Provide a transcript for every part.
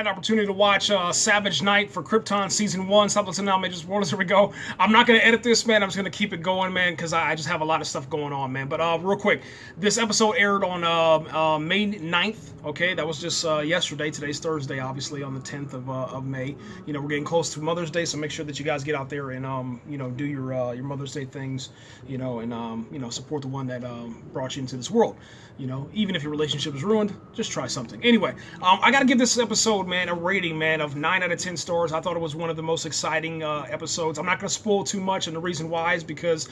had an opportunity to watch Savage Night for Krypton Season 1. Stop listening now, man. Just one. Here we go. I'm not going to edit this, man. I'm just going to keep it going, man, because I just have a lot of stuff going on, man. But real quick, this episode aired on May 9th, okay? That was just yesterday. Today's Thursday, obviously, on the 10th of May. You know, we're getting close to Mother's Day, so make sure that you guys get out there and, you know, do your Mother's Day things, you know, and, you know, support the one that brought you into this world. You know, even if your relationship is ruined, just try something. Anyway, I got to give this episode, man, a rating, man, of 9 out of 10 stars. I thought it was one of the most exciting episodes. I'm not going to spoil too much, and the reason why is because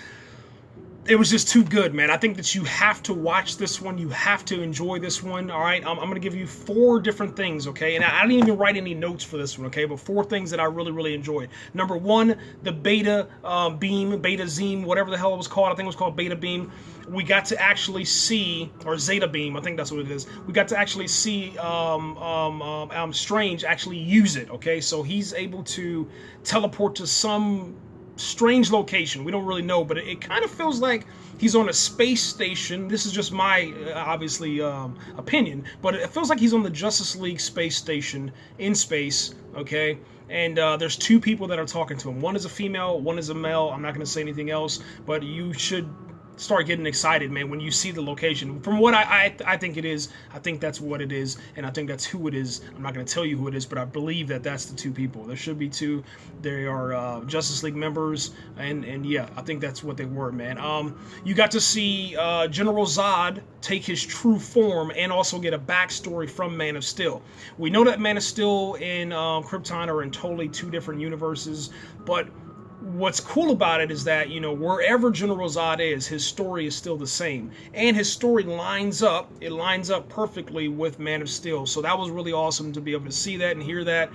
it was just too good, man. I think that you have to watch this one. You have to enjoy this one, all right? I'm going to give you 4 different things, okay? And I didn't even write any notes for this one, okay? But 4 things that I really, really enjoyed. Number 1, the beta beam, beta zine, whatever the hell it was called. I think it was called beta beam. We got to actually see, or Zeta Beam, I think that's what it is. We got to actually see Strange actually use it, okay? So he's able to teleport to some strange location. We don't really know, but it kind of feels like he's on a space station. This is just my, obviously, opinion, but it feels like he's on the Justice League space station in space, okay? And there's 2 people that are talking to him. One is a female, one is a male. I'm not going to say anything else, but you should start getting excited, man, when you see the location. From what I think it is, I think that's what it is, and I think that's who it is. I'm not going to tell you who it is, but I believe that that's the 2 people. There should be 2. They are Justice League members, and yeah, I think that's what they were, man. You got to see General Zod take his true form and also get a backstory from Man of Steel. We know that Man of Steel and Krypton are in totally 2 different universes, but what's cool about it is that, you know, wherever General Zod is, his story is still the same. And his story lines up perfectly with Man of Steel. So that was really awesome to be able to see that and hear that.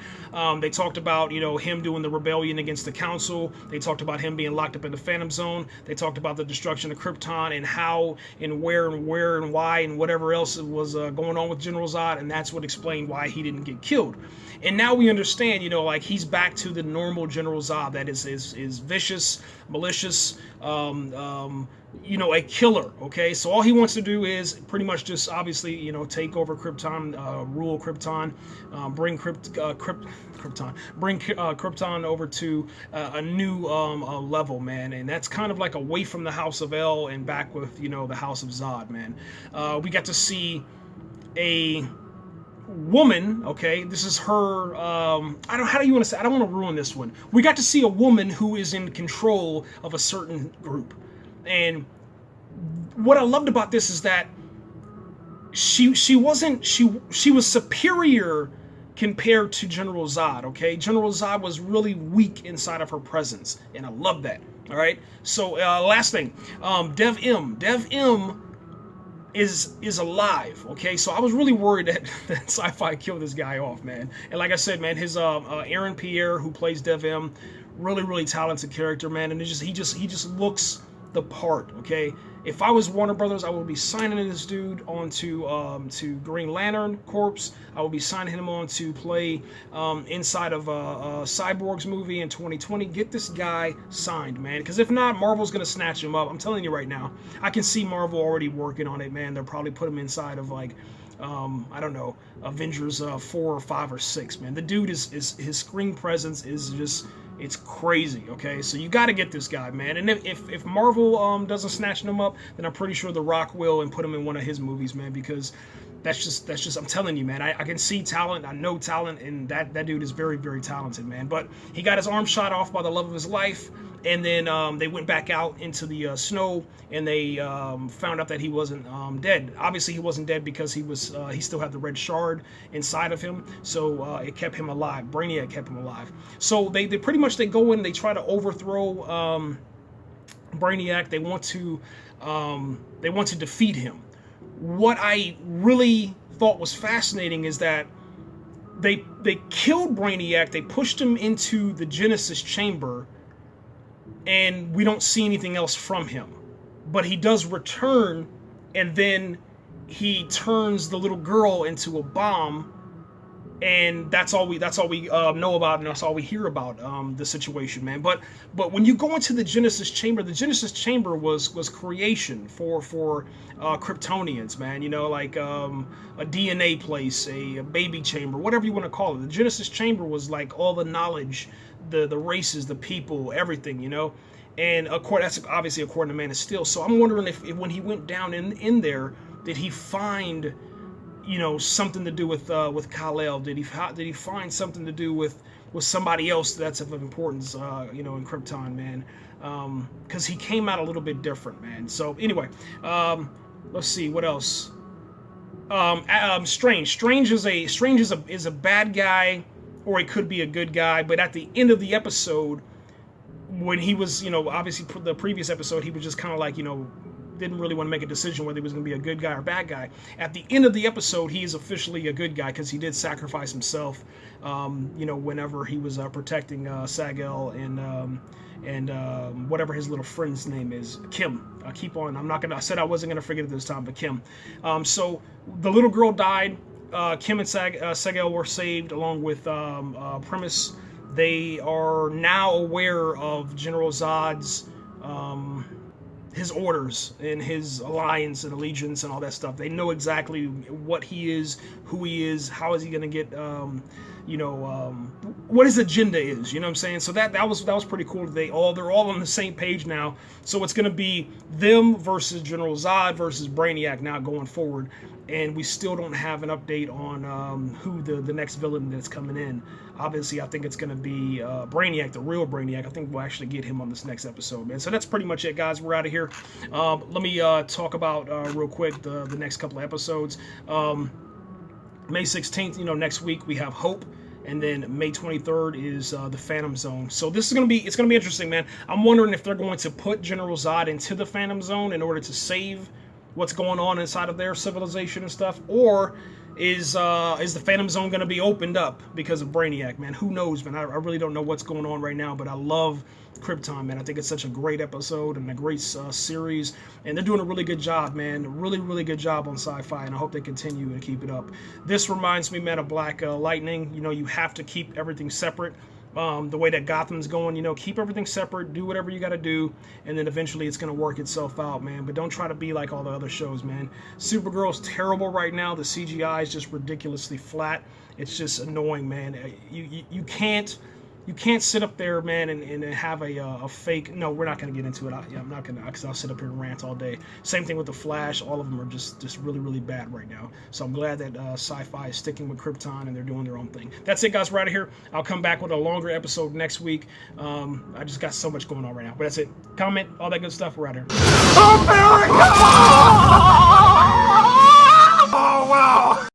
They talked about, you know, him doing the rebellion against the Council. They talked about him being locked up in the Phantom Zone. They talked about the destruction of Krypton and how and where and why and whatever else was going on with General Zod. And that's what explained why he didn't get killed. And now we understand, you know, like, he's back to the normal General Zod that is vicious, malicious, you know, a killer, okay? So all he wants to do is pretty much just, obviously, you know, take over Krypton, rule Krypton, bring Krypton over to a new level, man. And that's kind of like away from the House of El and back with, you know, the House of Zod, man. We got to see a woman, okay, this is her, how do you want to say, I don't want to ruin this one. We got to see a woman who is in control of a certain group. And what I loved about this is that she was superior compared to General Zod, okay? General Zod was really weak inside of her presence, and I love that, all right? So, last thing, Dev M is alive, okay? So I was really worried that Sci-Fi killed this guy off, man. And like I said, man, his Aaron Pierre, who plays Dev M, really talented character, man. And he just looks the part, okay? If I was Warner Brothers, I would be signing this dude onto to Green Lantern Corps. I would be signing him on to play inside of a Cyborg's movie in 2020. Get this guy signed, man. Because if not, Marvel's going to snatch him up. I'm telling you right now. I can see Marvel already working on it, man. They'll probably put him inside of, like, I don't know, Avengers 4 or 5 or 6, man. The dude is his screen presence is just, it's crazy, okay? So you got to get this guy, man. And if Marvel doesn't snatch him up, then I'm pretty sure The Rock will and put him in one of his movies, man, because that's just I'm telling you, man, I can see talent, I know talent, and that dude is very talented, man. But he got his arm shot off by the love of his life, and then they went back out into the snow, and they found out that he wasn't dead. Obviously, he wasn't dead because he still had the red shard inside of him, so it kept him alive. Brainiac kept him alive. So they pretty much, they go in, they try to overthrow Brainiac. They want to defeat him. What I really thought was fascinating is that they killed Brainiac, they pushed him into the Genesis chamber, and we don't see anything else from him. But he does return, and then he turns the little girl into a bomb, and that's all we know about, and that's all we hear about the situation, man. But when you go into the Genesis Chamber was creation for Kryptonians, man. You know, like a DNA place, a baby chamber, whatever you want to call it. The Genesis Chamber was like all the knowledge, the races, the people, everything, you know. And that's obviously according to Man of Steel. So I'm wondering if when he went down in there, did he find, you know, something to do with Kal-El? Did he find something to do with somebody else that's of importance, you know, in Krypton, man? Because he came out a little bit different, man. So anyway, let's see what else. Strange is a bad guy, or he could be a good guy. But at the end of the episode, when he was, you know, obviously the previous episode, he was just kind of like, you know, didn't really want to make a decision whether he was going to be a good guy or bad guy. At the end of the episode, he is officially a good guy because he did sacrifice himself, you know, whenever he was protecting Seg-El and whatever his little friend's name is, Kim. I said I wasn't going to forget it this time, but Kim. So the little girl died. Kim and Seg-El were saved along with Primus. They are now aware of General Zod's his orders and his alliance and allegiance and all that stuff. They know exactly what he is, who he is, how is he going to get, you know, what his agenda is. You know what I'm saying? So that was pretty cool. They're all on the same page now. So it's going to be them versus General Zod versus Brainiac now going forward. And we still don't have an update on who the next villain that's coming in. Obviously, I think it's going to be Brainiac, the real Brainiac. I think we'll actually get him on this next episode, man. So that's pretty much it, guys. We're out of here. Let me talk about real quick the next couple of episodes. May 16th, you know, next week we have Hope. And then May 23rd is the Phantom Zone. So this is gonna be interesting, man. I'm wondering if they're going to put General Zod into the Phantom Zone in order to save what's going on inside of their civilization and stuff, or is the Phantom Zone going to be opened up because of Brainiac, man? Who knows, man? I really don't know what's going on right now, but I love Krypton, man. I think it's such a great episode and a great series, and they're doing a really good job, man. Really, really good job on Sci-Fi, and I hope they continue and keep it up. This reminds me, man, of Black Lightning. You know, you have to keep everything separate. The way that Gotham's going, you know, keep everything separate, do whatever you got to do, and then eventually it's going to work itself out, man. But don't try to be like all the other shows, man. Supergirl's terrible right now. The CGI is just ridiculously flat. It's just annoying, man. You can't sit up there, man, and have a fake. No, we're not going to get into it. I'm not going to, because I'll sit up here and rant all day. Same thing with the Flash. All of them are just really, really bad right now. So I'm glad that Sci-Fi is sticking with Krypton and they're doing their own thing. That's it, guys. We're out of here. I'll come back with a longer episode next week. I just got so much going on right now. But that's it. Comment, all that good stuff. We're out of here. America!